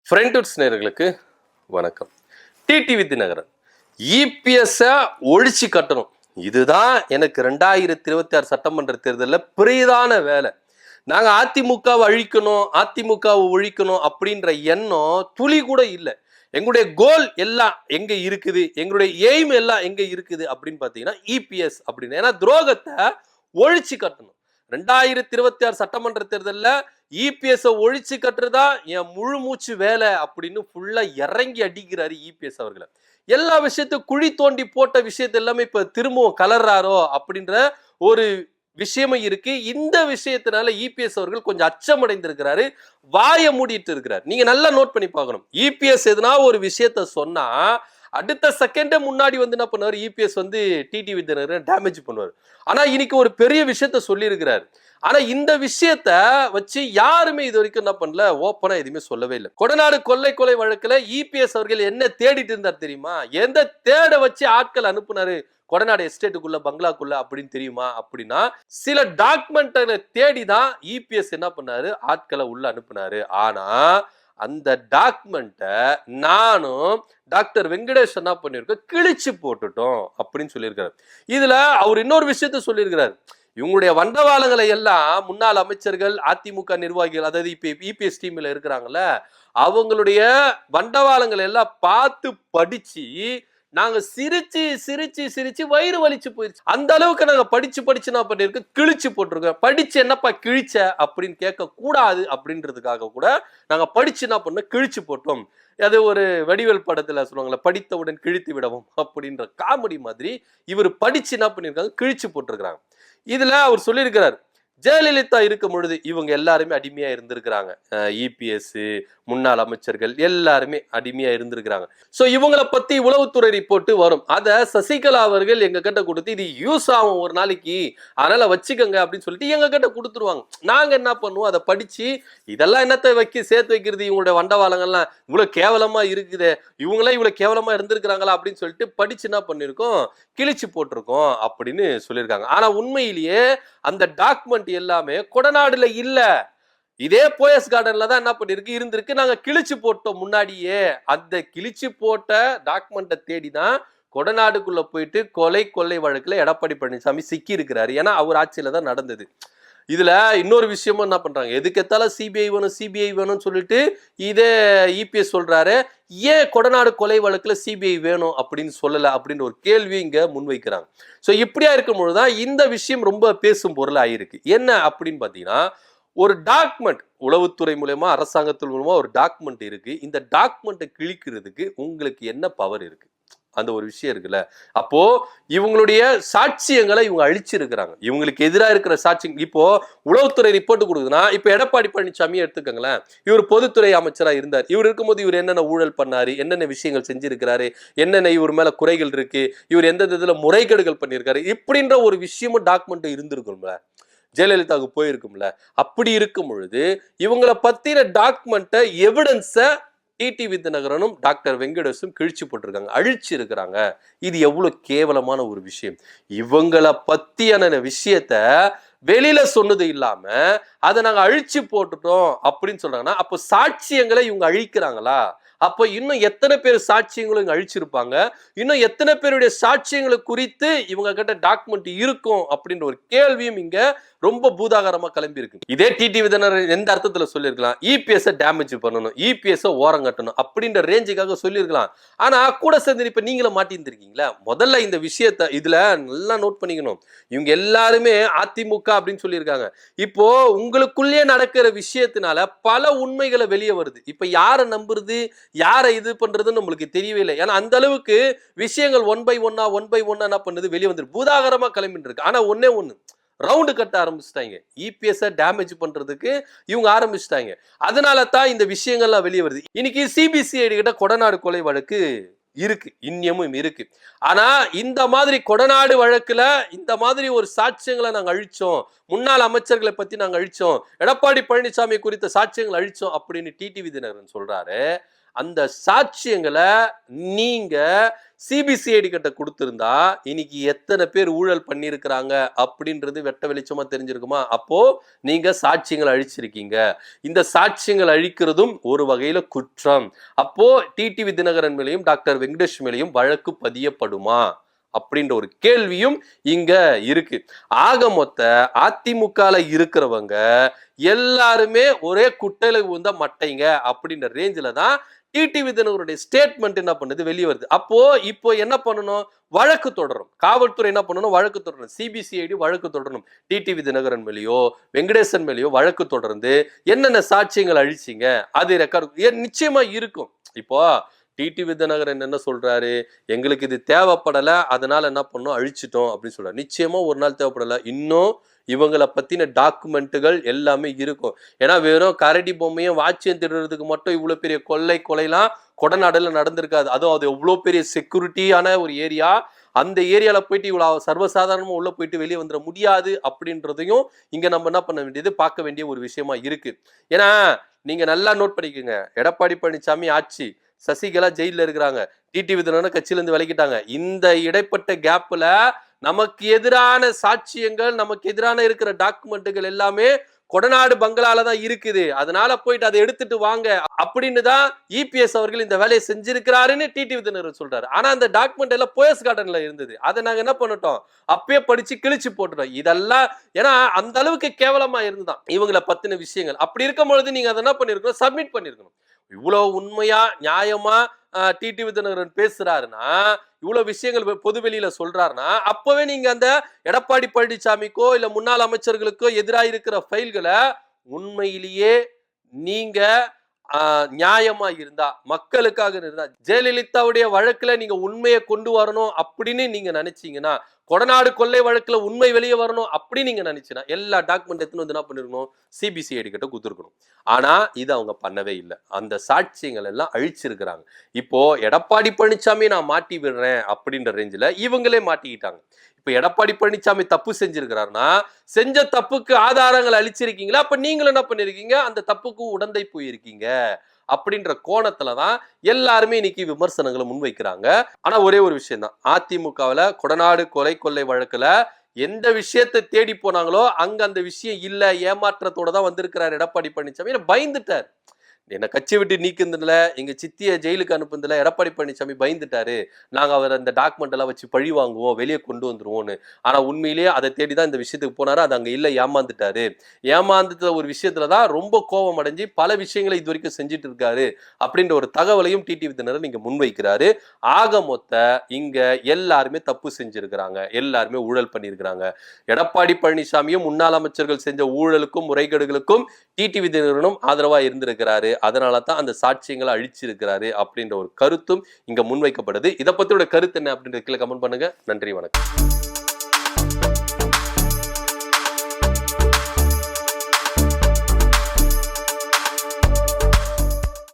Friends நேயர்களுக்கு வணக்கம். TTV Dinakaran இபிஎஸ்ஸை ஒழிச்சு கட்டணும், இதுதான் எனக்கு 2026 சட்டமன்ற தேர்தலில் பிரதான வேலை. நாங்கள் அதிமுகவை அழிக்கணும், அதிமுகவை ஒழிக்கணும் அப்படின்ற எண்ணம் துளி கூட இல்லை. எங்களுடைய கோல் எல்லாம் எங்க இருக்குது, எங்களுடைய எய்ம் எல்லாம் எங்க இருக்குது அப்படின்னு பார்த்தீங்கன்னா இபிஎஸ் அப்படின்னு. ஏன்னா துரோகத்தை ஒழிச்சு கட்டணும். 2026 சட்டமன்ற தேர்தலில் இபிஎஸ் ஒழிச்சு கட்டுறதா என் முழு மூச்சு வேலை அப்படின்னு ஃபுல்லா இறங்கி அடிக்கிறாரு இபிஎஸ் அவர்களை. எல்லா விஷயத்தையும் குழி தோண்டி போட்ட விஷயத்த எல்லாமே இப்ப திரும்பவும் கலர்றாரோ அப்படின்ற ஒரு விஷயமும் இருக்கு. இந்த விஷயத்தினால இபிஎஸ் அவர்கள் கொஞ்சம் அச்சமடைந்திருக்கிறாரு, வாயை மூடிட்டு இருக்கிறார். நீங்க நல்லா நோட் பண்ணி பார்க்கணும். இபிஎஸ் எதுனா ஒரு விஷயத்த சொன்னா அடுத்த செகண்டே முன்னாடி வந்து என்ன பண்ணுவார், இபிஎஸ் வந்து டிடிவி தினகரன் டேமேஜ் பண்ணுவார். ஆனா இன்னைக்கு ஒரு பெரிய விஷயத்த சொல்லி இருக்கிறார். ஆனா இந்த விஷயத்த வச்சு யாருமே இது வரைக்கும் என்ன பண்ணல, ஓப்பனா எதுவுமே சொல்லவே இல்லை. கொடநாடு கொள்ளை வழக்குல இபிஎஸ் அவர்கள் என்ன தேடிட்டு இருந்தார் தெரியுமா? எந்த தேட வச்சு ஆட்கள் அனுப்புனாரு கொடநாடு எஸ்டேட்டுக்குள்ள பங்களாக்குள்ள அப்படின்னு தெரியுமா? அப்படின்னா சில டாக்குமெண்ட்களை தேடிதான் இபிஎஸ் என்ன பண்ணாரு, ஆட்களை உள்ள அனுப்புனாரு. ஆனா அந்த டாக்குமெண்ட்டை நானும் டாக்டர் வெங்கடேஷ் என்ன பண்ணிருக்கோம், கிழிச்சு போட்டுட்டோம் அப்படின்னு சொல்லியிருக்காரு. இதுல அவர் இன்னொரு விஷயத்த சொல்லியிருக்கிறார். இவங்களுடைய வண்டவாளங்களை எல்லாம் முன்னாள் அமைச்சர்கள், அதிமுக நிர்வாகிகள், அதாவது இப்ப இபிஎஸ் டீம்ல இருக்கிறாங்கல்ல, அவங்களுடைய வண்டவாளங்களை எல்லாம் பார்த்து படிச்சு நாங்க சிரிச்சு சிரிச்சு சிரிச்சு வயிறு வலிச்சு போயிருச்சு. அந்த அளவுக்கு நாங்க படிச்சு என்ன பண்ணிருக்கோம், கிழிச்சு போட்டிருக்கோம். படிச்சு என்னப்பா கிழிச்ச அப்படின்னு கேட்க கூடாது அப்படின்றதுக்காக கூட நாங்க படிச்சு என்ன பண்ணோம், கிழிச்சு போட்டோம். அது ஒரு வடிவேல் படத்துல சொல்லுவாங்கல்ல, படித்தவுடன் கிழித்து விடவும் அப்படின்ற காமெடி மாதிரி இவர் படிச்சு என்ன பண்ணிருக்காங்க, கிழிச்சு போட்டிருக்கிறாங்க. இதுல அவர் சொல்லியிருக்கிறார், ஜெயலலிதா இருக்கும் பொழுது இவங்க எல்லாருமே அடிமையா இருந்திருக்கிறாங்க. இபிஎஸ், முன்னாள் அமைச்சர்கள் எல்லாருமே அடிமையா இருந்திருக்கிறாங்க. சோ இவங்களை பத்தி உளவுத்துறை ரிப்போர்ட் வரும். அத சசிகலா அவர்கள் எங்க கிட்ட கொடுத்து இது யூஸ் ஆகும் ஒரு நாளைக்கு, அதனால வச்சுக்கோங்க அப்படின்னு சொல்லிட்டு எங்க கிட்ட கொடுத்துருவாங்க. நாங்க என்ன பண்ணுவோம், அதை படிச்சு இதெல்லாம் என்னத்தை சேர்த்து வைக்கிறது, இவங்களுடைய வண்டவாளங்கள்லாம் இவ்வளவு கேவலமா இருக்குது, இவங்களாம் இவ்வளவு கேவலமா இருந்திருக்கிறாங்களா அப்படின்னு சொல்லிட்டு படிச்சு என்ன பண்ணிருக்கோம், கிழிச்சு போட்டிருக்கோம் அப்படின்னு சொல்லியிருக்காங்க. ஆனா உண்மையிலேயே அந்த டாக்குமெண்ட் எல்லாமே கொடநாடுல இல்ல, இதே போயஸ் கார்டன்ல தான் என்ன பண்ணிருக்கு இருந்திருக்கு. நாங்க கிழிச்சு போட்டோம் முன்னாடியே. அந்த கிழிச்சு போட்ட டாக்குமெண்ட்டை தேடி தான் கொடநாடுக்குள்ள போயிட்டு கொள்ளை வழக்குல எடப்பாடி பழனிசாமி சிக்கி இருக்கிறாரு. ஏன்னா அவர் ஆட்சியில தான் நடந்தது. இதுல இன்னொரு விஷயமும் என்ன பண்றாங்க, எதுக்கெத்தாலும் சிபிஐ வேணும்னு சொல்லிட்டு இதே இபிஎஸ் சொல்றாரு. ஏன் கொடநாடு கொலை வழக்குல சிபிஐ வேணும் அப்படின்னு சொல்லல அப்படின்ற ஒரு கேள்வி இங்க முன்வைக்கிறாங்க. சோ இப்படியா இருக்கும் பொழுதுதான் இந்த விஷயம் ரொம்ப பேசும் பொருள் ஆயிருக்கு. என்ன அப்படின்னு பாத்தீங்கன்னா, ஒரு டாக்குமெண்ட் உளவுத்துறை மூலமா, அரசாங்கத்தின் மூலமா ஒரு டாக்குமெண்ட் இருக்கு. இந்த டாக்குமெண்ட்டை கிழிக்கிறதுக்கு உங்களுக்கு என்ன பவர் இருக்கு, அந்த ஒரு விஷயம் இருக்குல்ல. அப்போ இவங்களுடைய சாட்சியங்களை இவங்க அழிச்சிருக்கிறாங்க. இவங்களுக்கு எதிராக இருக்கிற சாட்சியம் இப்போ உளவுத்துறை ரிப்போர்ட் கொடுக்குதுன்னா, இப்ப எடப்பாடி பழனிசாமி எடுத்துக்கங்களேன். இவர் பொதுத்துறை அமைச்சரா இருந்தார். இவர் இருக்கும்போது இவர் என்னென்ன ஊழல் பண்ணாரு, என்னென்ன விஷயங்கள் செஞ்சிருக்கிறாரு, என்னென்ன இவர் மேல குறைகள் இருக்கு, இவர் எந்த இதுல முறைகேடுகள் பண்ணியிருக்காரு, இப்படின்ற ஒரு விஷயமும் டாக்குமெண்ட் இருந்திருக்கும்ல, ஜெயலலிதாவுக்கு போயிருக்கும்ல. அப்படி இருக்கும் பொழுது இவங்களை பத்தின டாக்குமெண்ட்டை, எவிடன்ஸை டிடிவி தினகரனும் டாக்டர் வெங்கடேஷும் கிழிச்சு போட்டிருக்காங்க, அழிச்சு இருக்கிறாங்க. இது எவ்வளவு கேவலமான ஒரு விஷயம். இவங்களை பத்தியான விஷயத்த வெளியில சொன்னது இல்லாம அதை நாங்க அழிச்சு போட்டுட்டோம் அப்படின்னு சொல்றாங்கன்னா, அப்போ சாட்சியங்களை இவங்க அழிக்கிறாங்களா? அப்போ இன்னும் எத்தனை பேர் சாட்சியங்களும் இங்க அழிச்சிருப்பாங்க, இன்னும் எத்தனை பேருடைய சாட்சியங்களை குறித்து இவங்க கிட்ட டாக்குமெண்ட் இருக்கும் அப்படின்ற ஒரு கேள்வியும் இங்க ரொம்ப பூதாகரமா கிளம்பி இருக்கு. இதே டிடிவி தினகரன் எந்த அர்த்தத்துல சொல்லியிருக்கலாம், இபிஎஸ் டேமேஜ் பண்ணணும், இபிஎஸ் ஓரம் கட்டணும் அப்படின்ற ரேஞ்சுக்காக சொல்லியிருக்கலாம். ஆனா கூட சேர்ந்து இப்ப நீங்களும் மாட்டிருந்திருக்கீங்களா? முதல்ல இந்த விஷயத்த இதுல நல்லா நோட் பண்ணிக்கணும். இவங்க எல்லாருமே அதிமுக அப்படின்னு சொல்லியிருக்காங்க. இப்போ உங்களுக்குள்ளே நடக்கிற விஷயத்தினால பல உண்மைகளை வெளியே வருது. இப்ப யாரை நம்புறது, யாரை இது பண்றதுன்னு நம்மளுக்கு தெரியவே இல்லை. ஏன்னா அந்த அளவுக்கு விஷயங்கள் ஒன் பை ஒன்னா என்ன பண்ணுது, வெளியே வந்து பூதாகரமா கிளம்பிட்டு இருக்கு. ஆனா ஒன்னே ஒண்ணு, ரவுண்டு கட்ட ஆரம்பிச்சுட்டாங்க. இபிஎஸ் டேமேஜ் பண்றதுக்கு இவங்க ஆரம்பிச்சுட்டாங்க. அதனால தான் இந்த விஷயங்கள்லாம் வெளியே வருது. இன்னைக்கு சிபிசிஐடி கிட்ட கொடநாடு கொலை வழக்கு இருக்கு, இன்னமும் இருக்கு. ஆனா இந்த மாதிரி கொடநாடு வழக்குல இந்த மாதிரி ஒரு சாட்சியங்களை நாங்க அழிச்சோம், முன்னாள் அமைச்சர்களை பத்தி நாங்க அழிச்சோம், எடப்பாடி பழனிசாமி குறித்த சாட்சியங்களை அழிச்சோம் அப்படின்னு டிடிவி தினகரன் சொல்றாரு. அந்த சாட்சியங்களை நீங்க சிபிசிஐடி கிட்ட கொடுத்திருந்தா இன்னைக்கு எத்தனை பேர் ஊழல் பண்ணியிருக்கிறாங்க அப்படின்றது வெட்ட வெளிச்சமா தெரிஞ்சிருக்குமா? அப்போ நீங்க சாட்சியங்கள் அழிச்சிருக்கீங்க. இந்த சாட்சியங்கள் அழிக்கிறதும் ஒரு வகையில குற்றம். அப்போ டிடிவி தினகரன் மேலையும் டாக்டர் வெங்கடேஷ் மேலையும் வழக்கு பதியப்படுமா அப்படின்ற ஒரு கேள்வியும் இங்க இருக்கு. ஆக மொத்த அதிமுகல இருக்கிறவங்க எல்லாருமே ஒரே குட்டையில விழுந்த மட்டைங்க அப்படின்ற ரேஞ்சில தான் டிடிவி தினகரனுடைய ஸ்டேட்மெண்ட் என்ன பண்ணுது வெளியே வருது. அப்போ இப்போ என்ன பண்ணணும்? வழக்கு தொடரும். காவல்துறை என்ன பண்ணணும்? வழக்கு தொடரணும். சிபிசிஐடி வழக்கு தொடரணும். டிடிவி தினகரன் மேலேயோ வெங்கடேசன் மேலேயோ வழக்கு தொடர்ந்து என்னென்ன சாட்சியங்கள் அழிச்சிங்க அது ரெக்கார்டு நிச்சயமா இருக்கும். இப்போ டிடிவி தினகரன் என்ன சொல்றாரு? எங்களுக்கு இது தேவைப்படலை, அதனால என்ன பண்ணோம், அழிச்சிட்டோம் அப்படின்னு சொல்றாரு. நிச்சயமா ஒரு நாள் தேவைப்படலை. இன்னும் இவங்களை பத்தின டாக்குமெண்ட்டுகள் எல்லாமே இருக்கும். ஏன்னா வெறும் கரடி பொம்மையும் வாட்சியம் திருடுறதுக்கு மட்டும் இவ்வளவு பெரிய கொலைலாம் கொடநாடுல நடந்திருக்காது. அதுவும் அது எவ்வளவு பெரிய செக்யூரிட்டியான ஒரு ஏரியா. அந்த ஏரியால போயிட்டு இவ்வளவு சர்வசாதாரணமா உள்ள போயிட்டு வெளியே வந்துட முடியாது அப்படின்றதையும் இங்க நம்ம என்ன பண்ண வேண்டியது, பார்க்க வேண்டிய ஒரு விஷயமா இருக்கு. ஏன்னா நீங்க நல்லா நோட் பண்ணிக்கோங்க, எடப்பாடி பழனிசாமி ஆட்சி, சசிகலா ஜெயில இருக்கிறாங்க, டிடிவி தினகரன் கட்சியில இருந்து விலகிட்டாங்க. இந்த இடைப்பட்ட கேப்ல நமக்கு எதிரான சாட்சியங்கள், நமக்கு எதிரான இருக்கிற டாக்குமெண்ட்டுகள் எல்லாமே கொடநாடு பங்களால தான் இருக்குது. அதனால போயிட்டு அதை எடுத்துட்டு வாங்க அப்படின்னு தான் இபிஎஸ் அவர்கள் இந்த வேலையை செஞ்சிருக்கிறாருன்னு டிடிவி தினகரன் சொல்றாரு. ஆனா அந்த டாக்குமெண்ட் எல்லாம் போயஸ் கார்டன்ல இருந்தது. அதை நாங்க என்ன பண்ணிட்டோம், அப்பயே படிச்சு கிழிச்சு போட்டுட்டோம். இதெல்லாம் ஏன்னா அந்த அளவுக்கு கேவலமா இருந்துதான் இவங்களை பத்தின விஷயங்கள். அப்படி இருக்கும் பொழுது நீங்க அதை என்ன பண்ணிருக்கணும், சப்மிட் பண்ணிருக்கணும். இவ்வளவு உண்மையா நியாயமா டிடிவி தினகரன் பேசுறாருன்னா, இவ்வளவு விஷயங்கள் பொது வெளியில சொல்றாருன்னா, அப்பவே நீங்க அந்த எடப்பாடி பழனிசாமிக்கோ இல்ல முன்னாள் அமைச்சர்களுக்கோ எதிராக இருக்கிற ஃபைல்களை உண்மையிலேயே நீங்க நியாயமா இருந்தா, மக்களுக்காக இருந்தா, ஜெயலலிதாவுடைய வழக்குல நீங்க உண்மையை கொண்டு வரணும் அப்படின்னு நீங்க நினைச்சீங்கன்னா, கொடநாடு கொள்ளை வழக்குல உண்மை வெளியே வரணும் அப்படி நீங்க நினைச்சீங்கன்னா, எல்லா டாக்குமெண்ட் எடுத்துன்னு வந்து என்ன பண்ணிருக்கணும், சிபிசிஐடி கிட்ட கொடுத்துருக்கணும். ஆனா இது அவங்க பண்ணவே இல்லை. அந்த சாட்சியங்கள் எல்லாம் அழிச்சிருக்கிறாங்க. இப்போ எடப்பாடி பழனிசாமி நான் மாட்டி விடுறேன் அப்படின்ற ரேஞ்சில இவங்களே மாட்டிக்கிட்டாங்க. இப்ப எடப்பாடி பழனிசாமி தப்பு செஞ்சிருக்கிறாருன்னா, செஞ்ச தப்புக்கு ஆதாரங்கள் அளிச்சிருக்கீங்களா? அப்ப நீங்களும் என்ன பண்ணிருக்கீங்க, அந்த தப்புக்கு உடந்தை போயிருக்கீங்க அப்படின்ற கோணத்துலதான் எல்லாருமே இன்னைக்கு விமர்சனங்களை முன்வைக்கிறாங்க. ஆனா ஒரே ஒரு விஷயம் தான், அதிமுகவுல கொடநாடு கொள்ளை வழக்குல எந்த விஷயத்தை தேடி போனாங்களோ அங்க அந்த விஷயம் இல்ல, ஏமாற்றத்தோட தான் வந்திருக்கிறார் எடப்பாடி பழனிசாமி. பயந்துட்டார். என்னை கட்சி விட்டு நீக்குறதுல, எங்க சித்திய ஜெயிலுக்கு அனுப்புறதுல எடப்பாடி பழனிசாமி பயந்துட்டாரு. நாங்க அவர் அந்த டாக்குமெண்ட் எல்லாம் வச்சு பழி வாங்குவோம், வெளியே கொண்டு வந்துருவோம்னு. ஆனா உண்மையிலேயே அதை தேடிதான் இந்த விஷயத்துக்கு போனாரு. அது அங்க இல்ல, ஏமாந்துட்டாரு. ஏமாந்துட்ட ஒரு விஷயத்துலதான் ரொம்ப கோபம் அடைஞ்சு பல விஷயங்களை இது வரைக்கும் செஞ்சுட்டு இருக்காரு அப்படின்ற ஒரு தகவலையும் டிடிவி தினகரன் நீங்க முன்வைக்கிறாரு. ஆக மொத்த இங்க எல்லாருமே தப்பு செஞ்சிருக்கிறாங்க, எல்லாருமே ஊழல் பண்ணியிருக்கிறாங்க. எடப்பாடி பழனிசாமியும் முன்னாள் அமைச்சர்கள் செஞ்ச ஊழலுக்கும் முறைகேடுகளுக்கும் டிடிவி தினகரனும் ஆதரவா இருந்திருக்கிறாரு. அதனால தான் அந்த சாட்சியங்களை அழிச்சிருக்கிறாரு அப்படின்ற ஒரு கருத்தும் இங்க முன்வைக்கப்படுது. இதை பத்தியோட கருத்து என்ன அப்படின்ற கீழே கமெண்ட் பண்ணுங்க. நன்றி, வணக்கம்.